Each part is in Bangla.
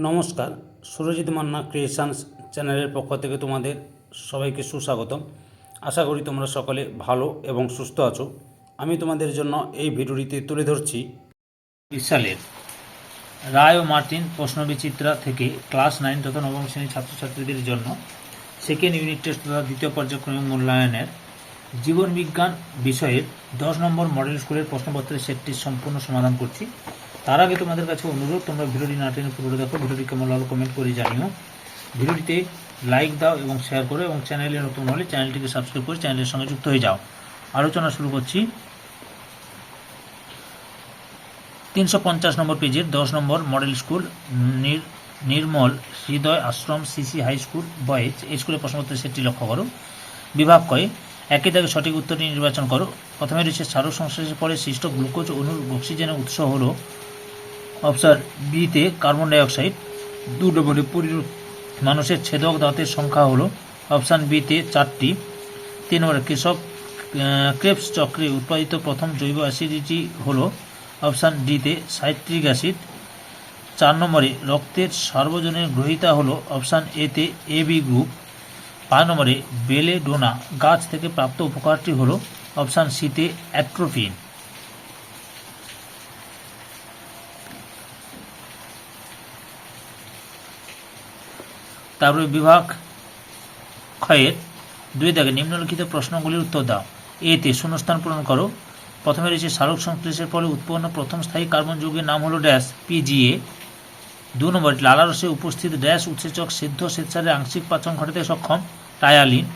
নমস্কার, সুরজিৎ মান্না ক্রিয়েশনস চ্যানেলের পক্ষ থেকে তোমাদের সবাইকে সুস্বাগতম। আশা করি তোমরা সকলে ভালো এবং সুস্থ আছো। আমি তোমাদের জন্য এই ভিডিওটিতে তুলে ধরছি সালের রায় ও মার্টিন প্রশ্নবিচিত্রা থেকে ক্লাস 9 তথা নবম শ্রেণীর ছাত্রছাত্রীদের জন্য সেকেন্ড ইউনিট টেস্ট তথা দ্বিতীয় পর্যায়ক্রমিক মূল্যায়নের জীবনবিজ্ঞান বিষয়ের 10 নম্বর মডেল স্কুলের প্রশ্নপত্রের সেটটি সম্পূর্ণ সমাধান করছি। তার আগে তোমাদের কাছে অনুরোধ, তোমরা ভিডিওটি না টেনে পুরো দেখো, ভিডিওটি কেমন লাগলো কমেন্ট করে জানিও, ভিডিওটিতে লাইক দাও এবং শেয়ার করো, এবং চ্যানেলে নতুন হলে চ্যানেলটিকে সাবস্ক্রাইব করে চ্যানেলের সঙ্গে যুক্ত হয়ে যাও। আলোচনা শুরু করছি। 350 নম্বর পেজের 10 নম্বর মডেল স্কুল নির্মল হৃদয় আশ্রম সিসি হাই স্কুল বয়েজ, এই স্কুলের প্রশ্নপত্রের সেটটি লক্ষ্য করো। বিভাগ কয়ে একই দাগে সঠিক উত্তরটি নির্বাচন করো। প্রথমে রয়েছে সারক সংশ্লেষের পরে সৃষ্ট গ্লুকোজ অণুর অক্সিজেনের উৎস হলো অপশন বিতে কার্বন ডাইঅক্সাইড। 2 নম্বরে মানুষের ছেদক দাঁতের সংখ্যা হলো অপশান বিতে 4টি। 3 নম্বরে ক্রেবস চক্রে উৎপাদিত প্রথম জৈব অ্যাসিডিটি হলো অপশান ডিতে সাইট্রিক অ্যাসিড। 4 নম্বরে রক্তের সার্বজনীন গ্রহিতা হলো অপশান এতে এবি গ্রুপ। 5 নম্বরে বেলেডোনা গাছ থেকে প্রাপ্ত উপকারটি হলো অপশান সিতে অ্যাট্রোপিন। তারপরে বিভাগ ক্ষয়ের 2 দাগে নিম্নলিখিত প্রশ্নগুলির উত্তর দাও। এতে শূন্যস্থান পূরণ করো। প্রথমে রয়েছে সালোক সংশ্লেষের ফলে উৎপন্ন প্রথম স্থায়ী কার্বন যৌগের নাম হলো ড্যাশ পিজিএ। 2 নম্বরে লালারসে উপস্থিত ড্যাশ উৎসেচক সিদ্ধ স্বেচ্ছারে আংশিক পাচন ঘটাতে সক্ষম টায়ালিন।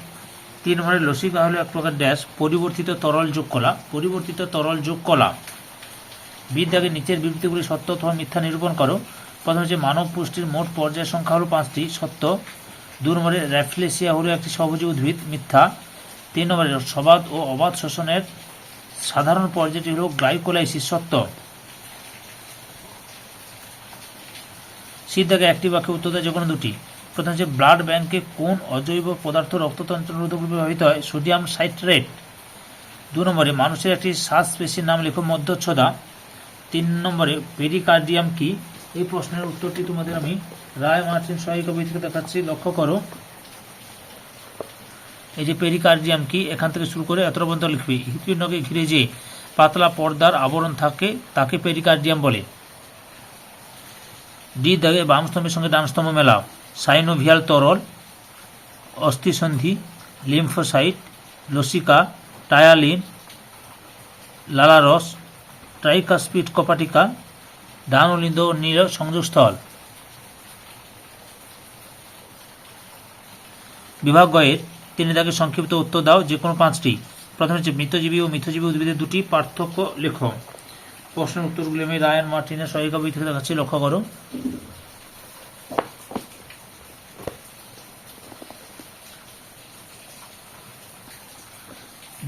3 নম্বরে লসিকা হলো এক প্রকার ড্যাশ পরিবর্তিত তরল যোগ কলা। বিদ্যাকে নিচের বিবৃতিগুলি সত্য অথবা মিথ্যা নিরূপণ করো। প্রথমে হচ্ছে মানব পুষ্টির মোট পর্যায় সংখ্যা হলো 5টি, সত্য। 2 নম্বরে র্যাফলেসিয়া হলো একটি স্বভোজী উদ্ভিদ, মিথ্যা। 3 নম্বরে সবাত ও অবাত শ্বসনের সাধারণ পর্যায়টি হল গ্লাইকোলাইসিস, সত্য। সিদ্ধাকে একটি বাক্যে উত্তর দেয় যে কোনো দুটি। প্রথম হচ্ছে ব্লাড ব্যাংকে কোন অজৈব পদার্থ রক্ততন্ত্ররোধক রূপে ব্যবহৃত হয়? Sodium citrate. 2 নম্বরে মানুষের একটি শ্বাসপেশির নাম লেখো মধ্যচ্ছদা। 3 নম্বরে পেরিকার্ডিয়াম কি? এই প্রশ্নের উত্তরটি তোমাদের আমি রায় মার্টিন সহায়িকা বই থেকে দেখাচ্ছি, লক্ষ্য করো। এই যে পেরিকার্ডিয়াম কি, এখান থেকে শুরু করে এতটা পর্যন্ত লিখবে। হৃৎপিণ্ডকে ঘিরে যে পাতলা পর্দার আবরণ থাকে তাকে পেরিকার্ডিয়াম বলে। ডি দাগে বাম স্তম্ভের সঙ্গে ডান স্তম্ভ মেলাও। সাইনোভিয়াল তরল, অস্থিসন্ধি, লিম্ফোসাইট, লসিকা, টায়ালিন, লালারস, ট্রাইকাস্পিড কপাটিকা, ডান ও লিন্দ নীল সংযোগস্থল। বিভাগ গয়ের 3 দাগে সংক্ষিপ্ত উত্তর দাও যে কোনো 5টি। প্রথমে হচ্ছে মৃতজীবী ও মিথজীবী উদ্ভিদের 2টি পার্থক্য লেখো। প্রশ্নের উত্তরগুলি আমি রায়ান মার্টিনের সহায়িকা বই থেকে দেখাচ্ছি, লক্ষ্য করো।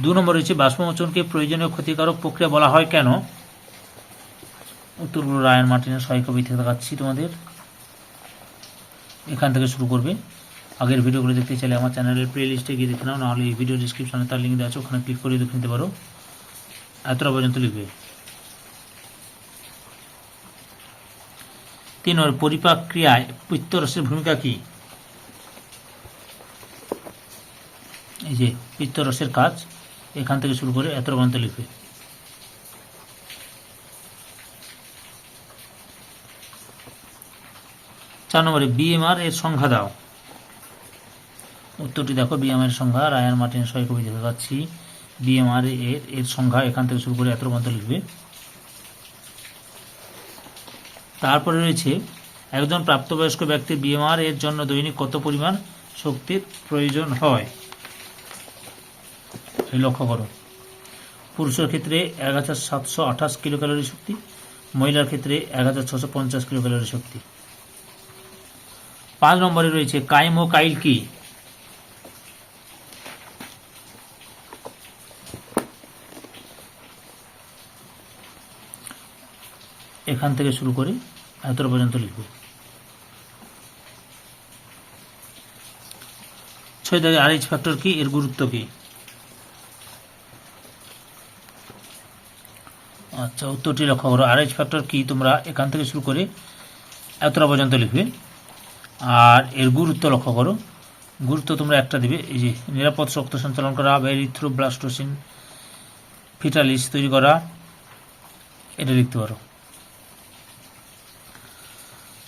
দু নম্বর রয়েছে বাষ্পমোচনকে প্রয়োজনীয় ক্ষতিকারক প্রক্রিয়া বলা হয় কেন? উত্তরগুলো রায়ান মার্টিনের সহায়িকা বই থেকে দেখাচ্ছি তোমাদের। এখান থেকে শুরু করবে। আগের ভিডিওগুলো দেখতে চাইলে আমার চ্যানেলের প্লে লিস্টে গিয়ে দেখে নাও, নাহলে এই ভিডিও ডিসক্রিপশনে তার লিঙ্ক দেওয়া আছে, ওখানে ক্লিক করে দেখে নিতে পারো। এতটা পর্যন্ত লিখবে। 3 নম্বর পরিপাক ক্রিয়ায় পিত্তরসের ভূমিকা কি? এই যে পিত্তরসের কাজ, এখান থেকে শুরু করে এতটা পর্যন্ত লিখবে। 4 নম্বরে বিএমআর এর সংজ্ঞা দাও। উত্তরটি দেখো, বিএমআর এর সংজ্ঞা রায়ান মার্টিন সহায়িকা বই থেকে দেখাচ্ছি। বিএমআর এর সংজ্ঞা এখান থেকে শুরু করে এতটা পর্যন্ত লিখবে। তারপরে রয়েছে একজন প্রাপ্তবয়স্ক ব্যক্তির বিএমআর এর জন্য দৈনিক কত পরিমাণ শক্তির প্রয়োজন হয়? লক্ষ্য করো। পুরুষের ক্ষেত্রে 1728 কিলোক্যালোরি শক্তি, মহিলার ক্ষেত্রে 1650 কিলোক্যালোরি শক্তি। 5 নম্বরে রয়েছে কাইমোকাইল কি? এখান থেকে শুরু করে এতটা পর্যন্ত লিখবে। 6 দাগে আরএইচ ফ্যাক্টর কি, এর গুরুত্ব কি? আচ্ছা, উত্তরটি লক্ষ্য করো। আরএইচ ফ্যাক্টর কি তোমরা এখান থেকে শুরু করে এতটা পর্যন্ত লিখবে। আর এর গুরুত্ব লক্ষ্য করো, গুরুত্ব তোমরা একটা দিবে, এই যে নিরাপদ রক্ত সঞ্চালন করা বা এরিথ্রোব্লাস্টোসিন ফিটালিস তৈরি করা, এটা লিখতে পারো।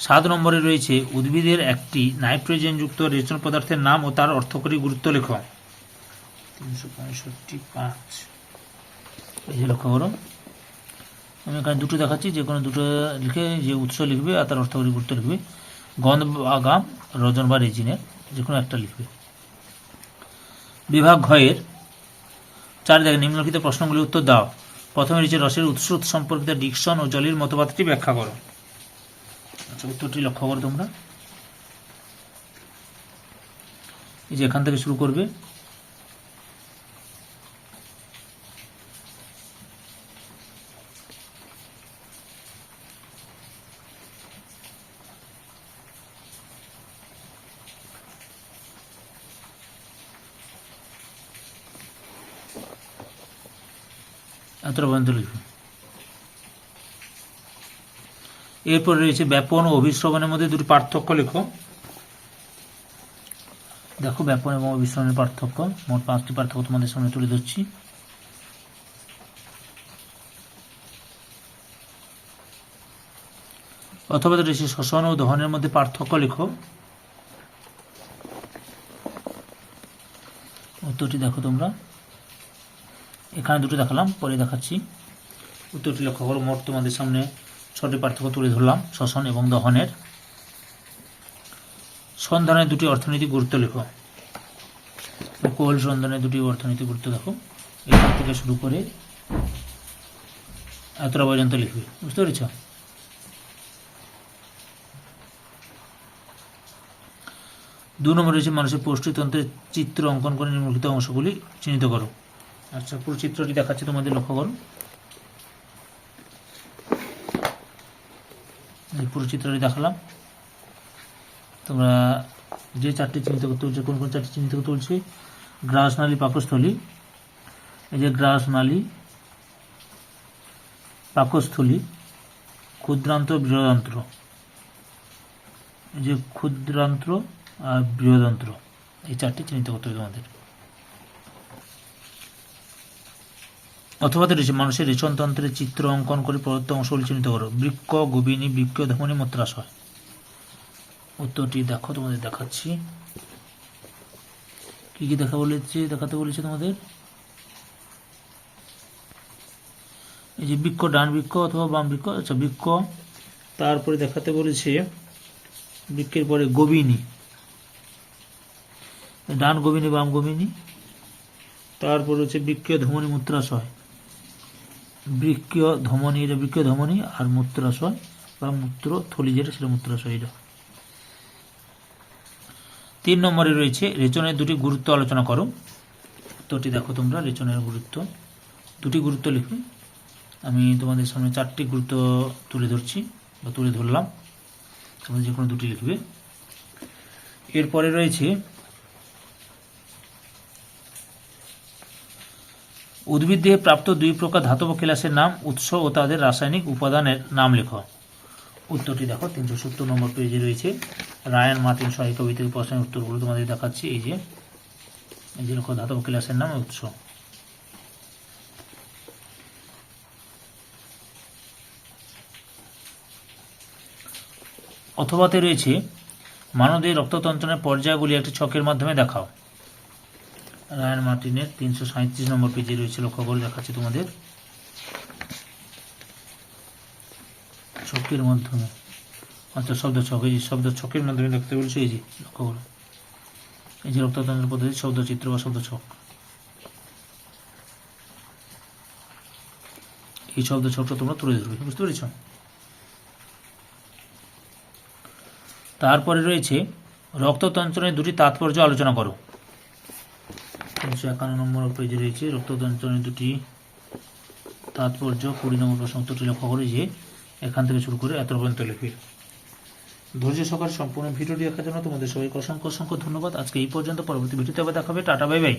7 নম্বরে রয়েছে উদ্ভিদের একটি নাইট্রোজেনযুক্ত রেচন পদার্থের নাম ও তার অর্থকরী গুরুত্ব লেখো। 365 এই যে লক্ষ্য করো, আমি এখানে দুটো দেখাচ্ছি, যে কোনো দুটো লিখে যে উৎস লিখবে আর তার অর্থকরী গুরুত্ব লিখবে। গন্ধ বা গাম, রজন বা রেজিনের যে কোনো একটা লিখবে। বিভাগ ঘয়ের 4 দেখে নিম্নলিখিত প্রশ্নগুলির উত্তর দাও। প্রথমে রয়েছে রসের উৎস সম্পর্কিত ডিকসন ও জলির মতবাদটি ব্যাখ্যা করো। আচ্ছা, উত্তরটি লক্ষ্য করো তোমরা, এই যে এখান থেকে শুরু করবে। এতটা পর্যন্ত লিখবে। এরপর রয়েছে ব্যাপন ও অভিশ্রবণের মধ্যে দুটি পার্থক্য লেখো। দেখো ব্যাপন এবং অভিশ্রবণের পার্থক্য, মোট 5টি পার্থক্য তোমাদের সামনে তুলে ধরছি। অথবা রয়েছে শ্বসন ও দহনের মধ্যে পার্থক্য লেখো। উত্তরটি দেখো তোমরা, এখানে দুটো দেখালাম, পরে দেখাচ্ছি। উত্তরটি লক্ষ্য করো, মোট তোমাদের সামনে 6টি পার্থক্য তুলে ধরলাম শ্বসন এবং দহনের। সন্ধানের দুটি অর্থনৈতিক গুরুত্ব লেখো। কোল সন্ধানের দুটি অর্থনৈতিক গুরুত্ব দেখো, এখান থেকে শুরু করে এতটা পর্যন্ত লিখবে, বুঝতে পেরেছ? 2 নম্বর রয়েছে মানুষের পুষ্টিতন্ত্রের চিত্র অঙ্কন করে নিম্নলিখিত অংশগুলি চিহ্নিত করো। আচ্ছা, পুরো চিত্রটি দেখাচ্ছি তোমাদের, লক্ষ্য করো। পুরো চিত্রটি দেখালাম, তোমরা যে 4টি চিহ্নিত করতে বলছে, কোন কোন 4টি চিহ্নিত করতে বলছে? গ্রাস নালী, পাকস্থলী, এই যে গ্রাস নালী, পাকস্থলী, ক্ষুদ্রান্ত, বৃহদান্ত্র, এই যে ক্ষুদ্রান্ত্র আর বৃহদান্ত্র, এই 4টি চিহ্নিত করতে হবে তোমাদের। অথবা রয়েছে মানুষের রেচনতন্ত্রের চিত্র অঙ্কন করে প্রদত্ত অংশগুলি চিহ্নিত করো। বৃক্ক, গোবিনী, বৃক্ক, ধমনী, মূত্রাশয়। উত্তরটি দেখো, তোমাদের দেখাচ্ছি কি কি দেখাতে বলেছে তোমাদের। এই যে বৃক্ক, ডান বৃক্ক অথবা বাম বৃক্ক, আচ্ছা বৃক্ক, তারপরে দেখাতে বলেছে বৃক্ষের পরে গোবিনী, ডান গোবিনী, বাম গোবিনী, তারপর হচ্ছে বৃক্ষীয় ধমনী, মূত্রাশয়, বৃক্ষীয় ধমনী, এটা বৃক্ষীয় ধমনী, আর মূত্রাশয় বা মূত্র থলি যেটা, সেটা মূত্রাশয়। এটা 3 নম্বরে রয়েছে রেচনের দুটি গুরুত্ব আলোচনা করো। উত্তরটি দেখো তোমরা, রেচনের গুরুত্ব, দুটি গুরুত্ব লিখবে। আমি তোমাদের সামনে 4টি গুরুত্ব তুলে ধরছি বা তুলে ধরলাম, তোমরা যে কোনো দুটি লিখবে। এরপরে রয়েছে উদ্ভিদ দেহে প্রাপ্ত 2 প্রকার ধাতব কেলাসের নাম, উৎস ও তাদের রাসায়নিক উপাদানের নাম লেখো। উত্তরটি দেখো, 370 নম্বর পেজে রয়েছে। রায়ান মার্টিন সহায়িকা বই থেকে প্রশ্নের উত্তরগুলো তোমাদের দেখাচ্ছি। এই যে লেখো ধাতব কেলাসের নাম, উৎস। অথবাতে রয়েছে মানবদেহের রক্ততন্ত্রের পর্যায়গুলি একটি ছকের মাধ্যমে দেখাও। রায়ান মার্টিনের 337 নম্বর পেজে রয়েছে, লক্ষ্য করে দেখাচ্ছি তোমাদের। ছকের মাধ্যমে, আচ্ছা শব্দ ছক, এই যে শব্দ ছকের মাধ্যমে দেখতে বলছে, এই যে লক্ষ্য করো, এই যে রক্ততন্ত্রের পদ্ধতি শব্দ চিত্র বা শব্দ ছক, এই শব্দ ছকটা তোমরা তুলে ধরবে, বুঝতে পেরেছ? তারপরে রয়েছে রক্ততন্ত্রের দুটি তাৎপর্য আলোচনা করো। 351 নম্বর পেজে রয়েছে রক্ততন্ত্রের দুটি তাৎপর্য। 20 নম্বর প্রশ্ন, উত্তরটি লক্ষ্য করে যে এখান থেকে শুরু করে এত পর্যন্ত লিখবে। ধৈর্য সহকারে সম্পূর্ণ ভিডিওটি দেখার জন্য তোমাদের সবাইকে অসংখ্য অসংখ্য ধন্যবাদ। আজকে এই পর্যন্ত, পরবর্তী ভিডিওতে আবার দেখাবে। Tata, bye bye.